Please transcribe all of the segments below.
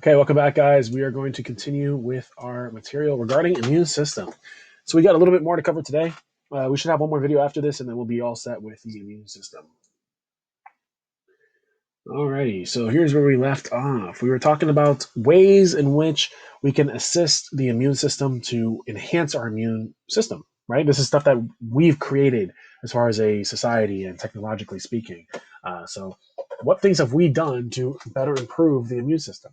Okay, welcome back, guys. We are going to continue with our material regarding immune system. So we got a little bit more to cover today. We should have one more video after this, and then we'll be all set with the immune system. Alrighty, so here's where we left off. We were talking about ways in which we can assist the immune system to enhance our immune system, right? This is stuff that we've created as far as a society and technologically speaking. So what things have we done to better improve the immune system?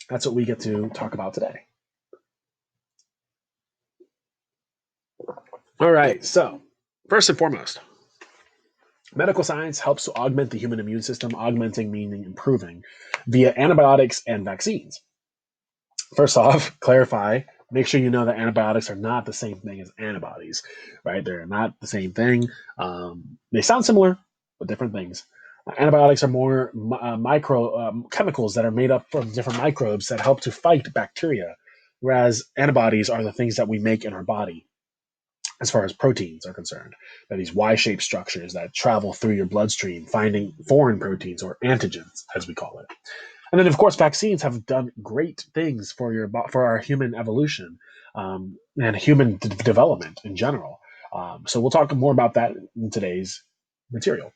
That's what we get to talk about today. All right, so first and foremost, medical science helps to augment the human immune system, augmenting meaning improving, via antibiotics and vaccines. First off, clarify, make sure you know that antibiotics are not the same thing as antibodies, right? They're not the same thing. They sound similar, but different things. Antibiotics are more chemicals that are made up from different microbes that help to fight bacteria, whereas antibodies are the things that we make in our body as far as proteins are concerned. They're these Y-shaped structures that travel through your bloodstream, finding foreign proteins or antigens, as we call it. And then, of course, vaccines have done great things for our human evolution and human development in general. So we'll talk more about that in today's material.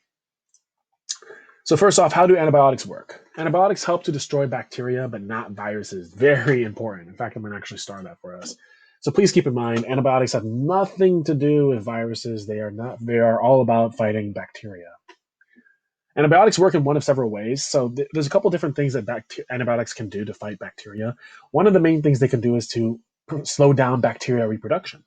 So first off, how do antibiotics work? Antibiotics help to destroy bacteria, but not viruses. Very important. In fact, I'm going to actually start that for us. So please keep in mind, antibiotics have nothing to do with viruses. They are all about fighting bacteria. Antibiotics work in one of several ways. So there's a couple different things that antibiotics can do to fight bacteria. One of the main things they can do is to slow down bacteria reproduction.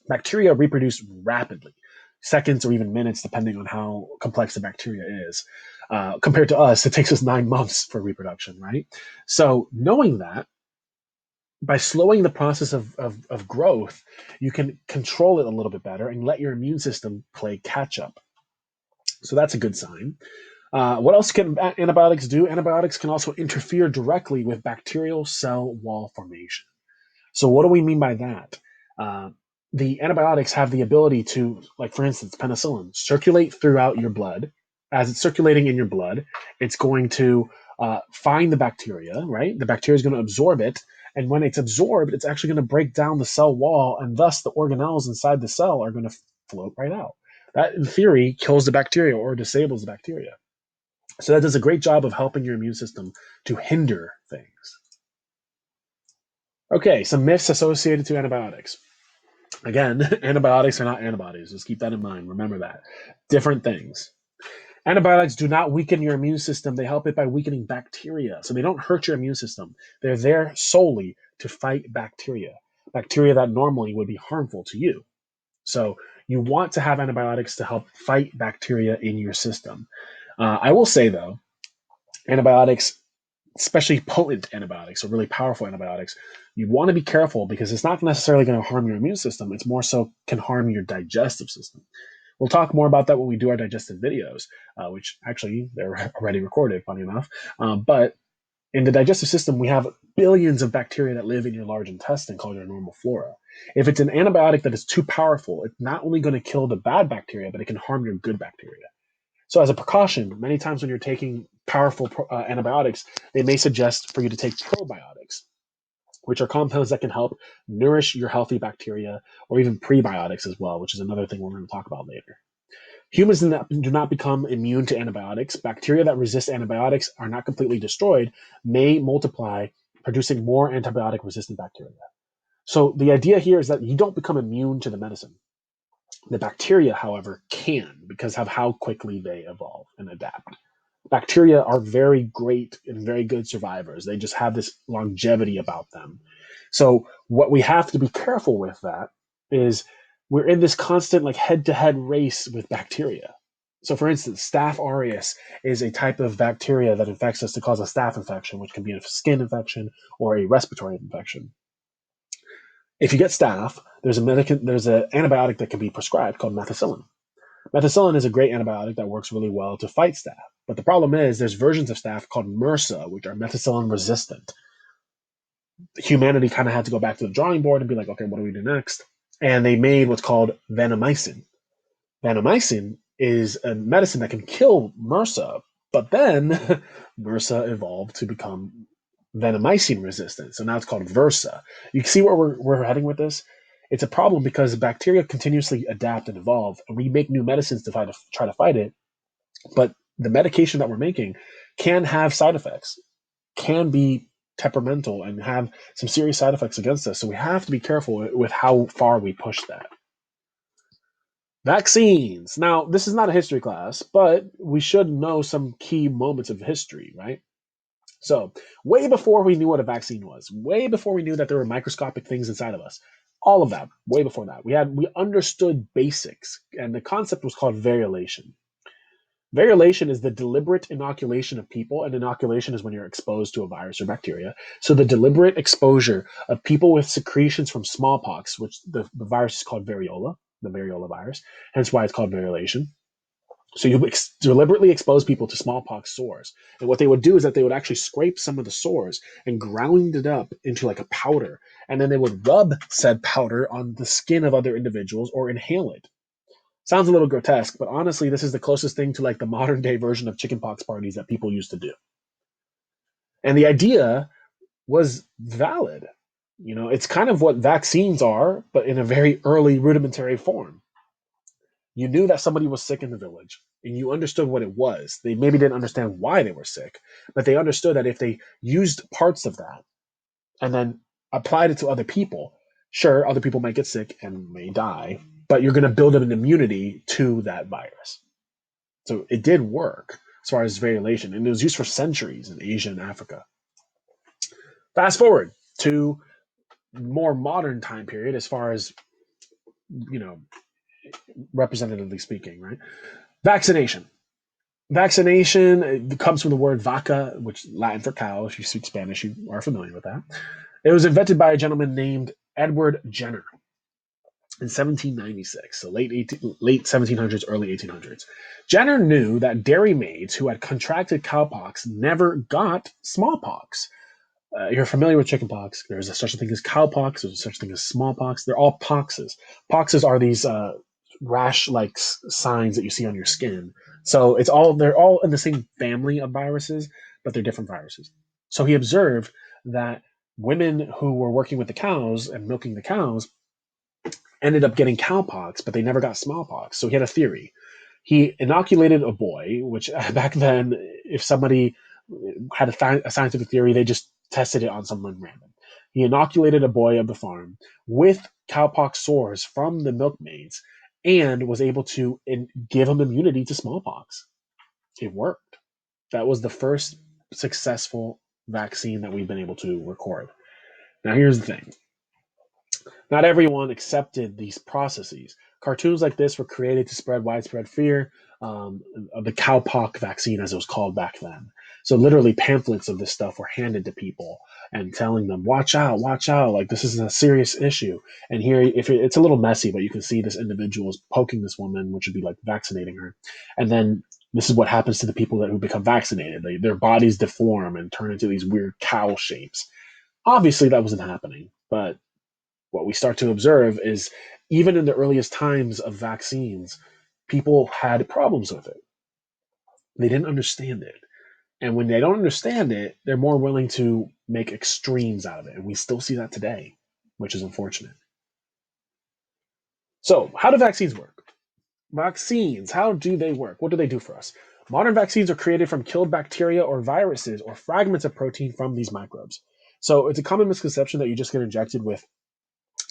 Bacteria reproduce rapidly, seconds or even minutes, depending on how complex the bacteria is. Compared to us, it takes us 9 months for reproduction, right? So knowing that, by slowing the process of growth, you can control it a little bit better and let your immune system play catch up. So that's a good sign. What else can antibiotics do? Antibiotics can also interfere directly with bacterial cell wall formation. So what do we mean by that? The antibiotics have the ability to, like for instance, penicillin, circulate throughout your blood. As it's circulating in your blood, it's going to find the bacteria, right? The bacteria is going to absorb it. And when it's absorbed, it's actually going to break down the cell wall, and thus the organelles inside the cell are going to float right out. That, in theory, kills the bacteria or disables the bacteria. So that does a great job of helping your immune system to hinder things. Okay, some myths associated to antibiotics. Again, antibiotics are not antibodies. Just keep that in mind. Remember that. Different things. Antibiotics do not weaken your immune system. They help it by weakening bacteria. So they don't hurt your immune system. They're there solely to fight bacteria, bacteria that normally would be harmful to you. So you want to have antibiotics to help fight bacteria in your system. I will say, though, antibiotics, especially potent antibiotics or really powerful antibiotics, you want to be careful because it's not necessarily going to harm your immune system. It's more so can harm your digestive system. We'll talk more about that when we do our digestive videos, which actually they're already recorded, funny enough. But in the digestive system, we have billions of bacteria that live in your large intestine called your normal flora. If it's an antibiotic that is too powerful, it's not only going to kill the bad bacteria, but it can harm your good bacteria. So as a precaution, many times when you're taking powerful antibiotics, they may suggest for you to take probiotics, which are compounds that can help nourish your healthy bacteria, or even prebiotics as well, which is another thing we're going to talk about later. Humans do not become immune to antibiotics. Bacteria that resist antibiotics are not completely destroyed, may multiply, producing more antibiotic resistant bacteria. So the idea here is that you don't become immune to the medicine. The bacteria, however, can because of how quickly they evolve and adapt. Bacteria are very great and very good survivors. They just have this longevity about them. So what we have to be careful with that is we're in this constant like head-to-head race with bacteria. So for instance, Staph aureus is a type of bacteria that infects us to cause a staph infection, which can be a skin infection or a respiratory infection. If you get staph, there's an antibiotic that can be prescribed called methicillin. Methicillin is a great antibiotic that works really well to fight staph. But the problem is there's versions of staph called MRSA, which are methicillin resistant. Humanity kind of had to go back to the drawing board and be like, okay, what do we do next? And they made what's called vancomycin. Vancomycin is a medicine that can kill MRSA, but then MRSA evolved to become vancomycin resistant. So now it's called VRSA. You see where we're heading with this? It's a problem because bacteria continuously adapt and evolve, and we make new medicines to try to fight it. But the medication that we're making can have side effects, can be temperamental, and have some serious side effects against us. So we have to be careful with how far we push that. Vaccines. Now, this is not a history class, but we should know some key moments of history, right? So, way before we knew what a vaccine was, way before we knew that there were microscopic things inside of us, all of that, way before that, we understood basics, and the concept was called variolation. Variolation is the deliberate inoculation of people, and inoculation is when you're exposed to a virus or bacteria. So the deliberate exposure of people with secretions from smallpox, which the virus is called variola, the variola virus, hence why it's called variolation. So you deliberately expose people to smallpox sores. And what they would do is that they would actually scrape some of the sores and ground it up into like a powder. And then they would rub said powder on the skin of other individuals or inhale it. Sounds a little grotesque, but honestly, this is the closest thing to like the modern day version of chickenpox parties that people used to do. And the idea was valid. You know, it's kind of what vaccines are, but in a very early rudimentary form. You knew that somebody was sick in the village and you understood what it was. They maybe didn't understand why they were sick, but they understood that if they used parts of that and then applied it to other people, sure, other people might get sick and may die, but you're going to build up an immunity to that virus. So it did work as far as variolation, and it was used for centuries in Asia and Africa. Fast forward to more modern time period as far as, you know, representatively speaking, right? Vaccination. Vaccination comes from the word vaca, which is Latin for cow. If you speak Spanish, you are familiar with that. It was invented by a gentleman named Edward Jenner in 1796, so late 1700s, early 1800s. Jenner knew that dairymaids who had contracted cowpox never got smallpox. You're familiar with chickenpox. There's such a thing as cowpox. There's such a thing as smallpox. They're all poxes. Poxes are these rash-like signs that you see on your skin. So they're all in the same family of viruses, but they're different viruses. So he observed that women who were working with the cows and milking the cows ended up getting cowpox, but they never got smallpox. So he had a theory. He inoculated a boy, which back then, if somebody had a scientific theory, they just tested it on someone random. He inoculated a boy of the farm with cowpox sores from the milkmaids and was able to give him immunity to smallpox. It worked. That was the first successful vaccine that we've been able to record. Now, here's the thing. Not everyone accepted these processes. Cartoons like this were created to spread widespread fear of the cowpox vaccine, as it was called back then. So literally pamphlets of this stuff were handed to people and telling them, watch out, like this is a serious issue. And here, it's a little messy, but you can see this individual is poking this woman, which would be like vaccinating her. And then this is what happens to the people who become vaccinated. Their bodies deform and turn into these weird cow shapes. Obviously, that wasn't happening, but what we start to observe is even in the earliest times of vaccines, people had problems with it. They didn't understand it. And when they don't understand it, they're more willing to make extremes out of it. And we still see that today, which is unfortunate. So, how do vaccines work? Vaccines, how do they work? What do they do for us? Modern vaccines are created from killed bacteria or viruses or fragments of protein from these microbes. So, it's a common misconception that you just get injected with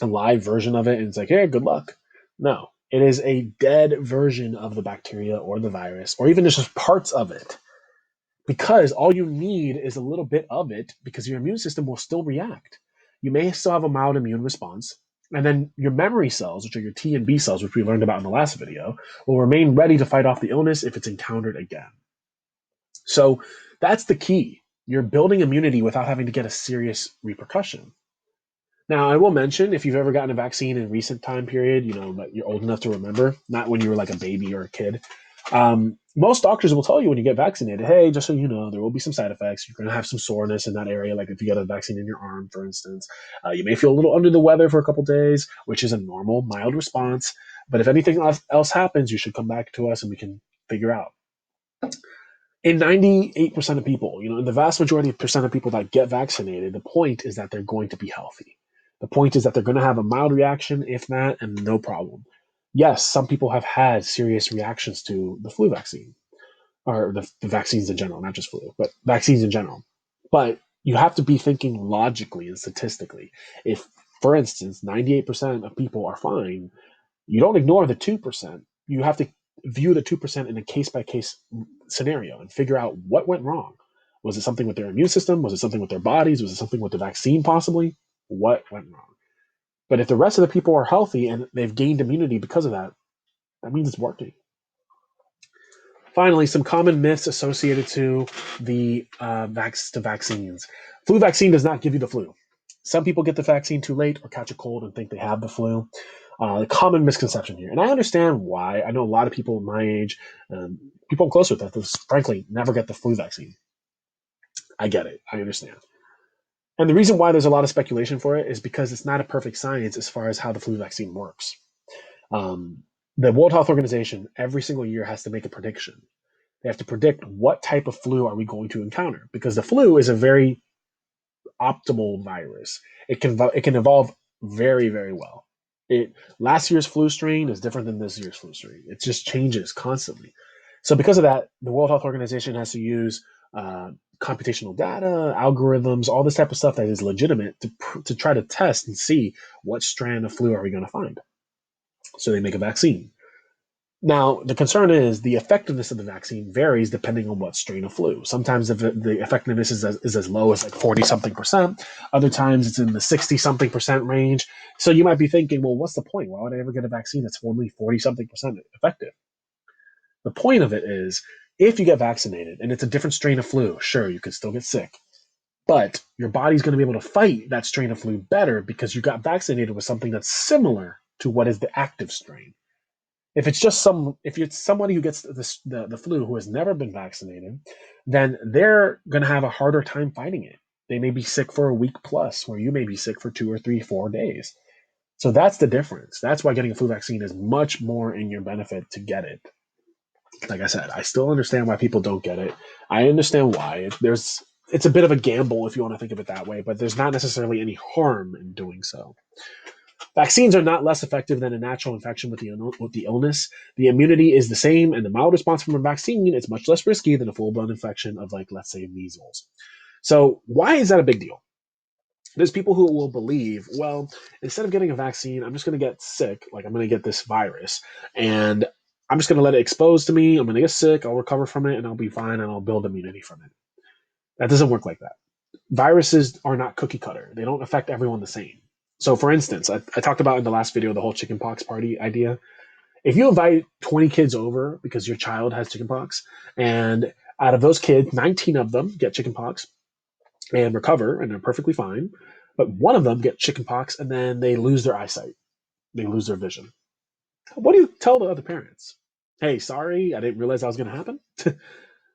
a live version of it and it's like, hey, good luck. No, it is a dead version of the bacteria or the virus, or even just parts of it. Because all you need is a little bit of it because your immune system will still react. You may still have a mild immune response, and then your memory cells, which are your T and B cells, which we learned about in the last video, will remain ready to fight off the illness if it's encountered again. So that's the key. You're building immunity without having to get a serious repercussion. Now, I will mention if you've ever gotten a vaccine in recent time period, you know, that you're old enough to remember, not when you were like a baby or a kid. Most doctors will tell you when you get vaccinated, hey, just so you know, there will be some side effects. You're going to have some soreness in that area, like if you get a vaccine in your arm, for instance. You may feel a little under the weather for a couple days, which is a normal, mild response. But if anything else happens, you should come back to us and we can figure out. In 98% of people, in the vast majority of percent of people that get vaccinated, the point is that they're going to be healthy. The point is that they're going to have a mild reaction, if not, and no problem. Yes, some people have had serious reactions to the flu vaccine, or the vaccines in general, not just flu, but vaccines in general. But you have to be thinking logically and statistically. If, for instance, 98% of people are fine, you don't ignore the 2%. You have to view the 2% in a case by case scenario and figure out what went wrong. Was it something with their immune system? Was it something with their bodies? Was it something with the vaccine, possibly? What went wrong? But if the rest of the people are healthy and they've gained immunity because of that, that means it's working. Finally, some common myths associated to to vaccines. Flu vaccine does not give you the flu. Some people get the vaccine too late or catch a cold and think they have the flu. The common misconception here, and I understand why. I know a lot of people my age, people I'm close with, that frankly never get the flu vaccine. I get it. I understand. And the reason why there's a lot of speculation for it is because it's not a perfect science as far as how the flu vaccine works. The World Health Organization every single year has to make a prediction. They have to predict what type of flu are we going to encounter, because the flu is a very optimal virus. It can evolve very, very well. Last year's flu strain is different than this year's flu strain. It just changes constantly. So because of that, the World Health Organization has to use computational data, algorithms, all this type of stuff that is legitimate to try to test and see what strand of flu are we going to find. So they make a vaccine. Now, the concern is the effectiveness of the vaccine varies depending on what strain of flu. Sometimes the effectiveness is as low as like 40 something percent. Other times it's in the 60 something percent range. So you might be thinking, well, what's the point? Why would I ever get a vaccine that's only 40 something percent effective? The point of it is, if you get vaccinated and it's a different strain of flu, sure, you could still get sick. But your body's going to be able to fight that strain of flu better because you got vaccinated with something that's similar to what is the active strain. If it's somebody who gets the flu who has never been vaccinated, then they're going to have a harder time fighting it. They may be sick for a week plus, where you may be sick for 2 or 3, 4 days. So that's the difference. That's why getting a flu vaccine is much more in your benefit to get it. Like I said, I still understand why people don't get it. I understand why. It's a bit of a gamble if you want to think of it that way, but there's not necessarily any harm in doing so. Vaccines are not less effective than a natural infection with the illness. The immunity is the same, and the mild response from a vaccine is much less risky than a full-blown infection of, like, let's say, measles. So why is that a big deal? There's people who will believe, well, instead of getting a vaccine, I'm just going to get sick, like I'm going to get this virus, and I'm just going to let it expose to me. I'm going to get sick, I'll recover from it, and I'll be fine, and I'll build immunity from it. That doesn't work like that. Viruses are not cookie cutter. They don't affect everyone the same. So, for instance, I talked about in the last video the whole chickenpox party idea. If you invite 20 kids over because your child has chickenpox, and out of those kids, 19 of them get chickenpox and recover and are perfectly fine, but one of them gets chickenpox and then they lose their eyesight, they lose their vision. What do you tell the other parents? Hey, sorry, I didn't realize that was going to happen.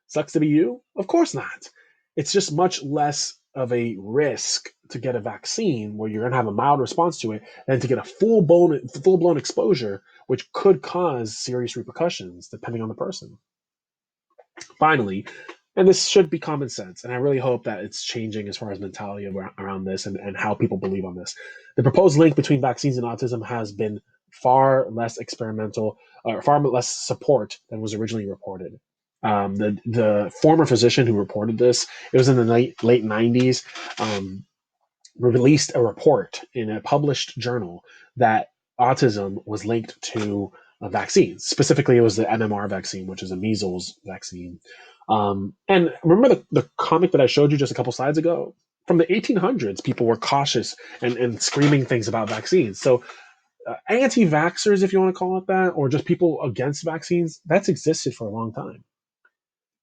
Sucks to be you? Of course not. It's just much less of a risk to get a vaccine where you're going to have a mild response to it than to get a full blown exposure, which could cause serious repercussions depending on the person. Finally, and this should be common sense, and I really hope that it's changing as far as mentality around this and how people believe on this. The proposed link between vaccines and autism has been far less experimental, or far less support than was originally reported. The former physician who reported this, it was in the late 90s, released a report in a published journal that autism was linked to vaccines. Specifically, it was the MMR vaccine, which is a measles vaccine. And remember the comic that I showed you just a couple slides ago? From the 1800s, people were cautious and screaming things about vaccines. So anti-vaxxers, if you want to call it that, or just people against vaccines, that's existed for a long time.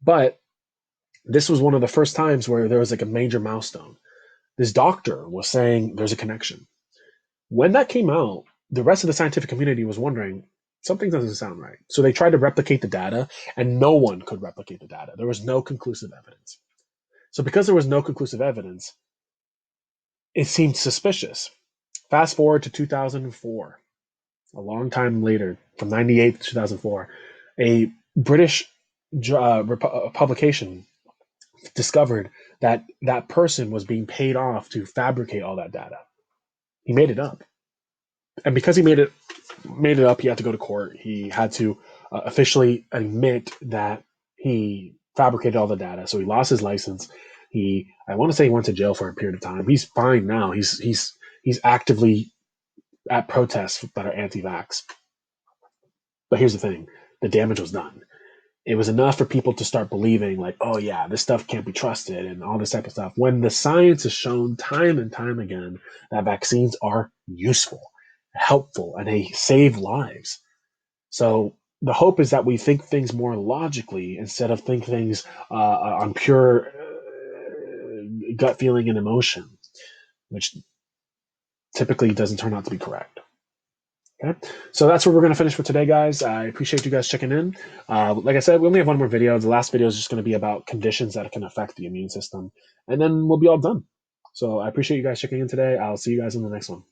But this was one of the first times where there was like a major milestone. This doctor was saying there's a connection. When that came out, the rest of the scientific community was wondering, something doesn't sound right. So they tried to replicate the data, and no one could replicate the data. There was no conclusive evidence. So because there was no conclusive evidence, it seemed suspicious. Fast forward to 2004, a long time later, from 98 to 2004, a British publication discovered that that person was being paid off to fabricate all that data. He made it up, and because he made it up, he had to go to court. He had to officially admit that he fabricated all the data. So he lost his license. I want to say he went to jail for a period of time. He's fine now. He's actively at protests that are anti-vax. But here's the thing: the damage was done. It was enough for people to start believing, like, oh yeah, this stuff can't be trusted and all this type of stuff. When the science has shown time and time again that vaccines are useful, helpful, and they save lives. So the hope is that we think things more logically instead of think things on pure gut feeling and emotion, which typically doesn't turn out to be correct. Okay, so that's where we're going to finish for today, guys. I appreciate you guys checking in. Like I said, we only have one more video. The last video is just going to be about conditions that can affect the immune system, and then we'll be all done. So I appreciate you guys checking in today. I'll see you guys in the next one.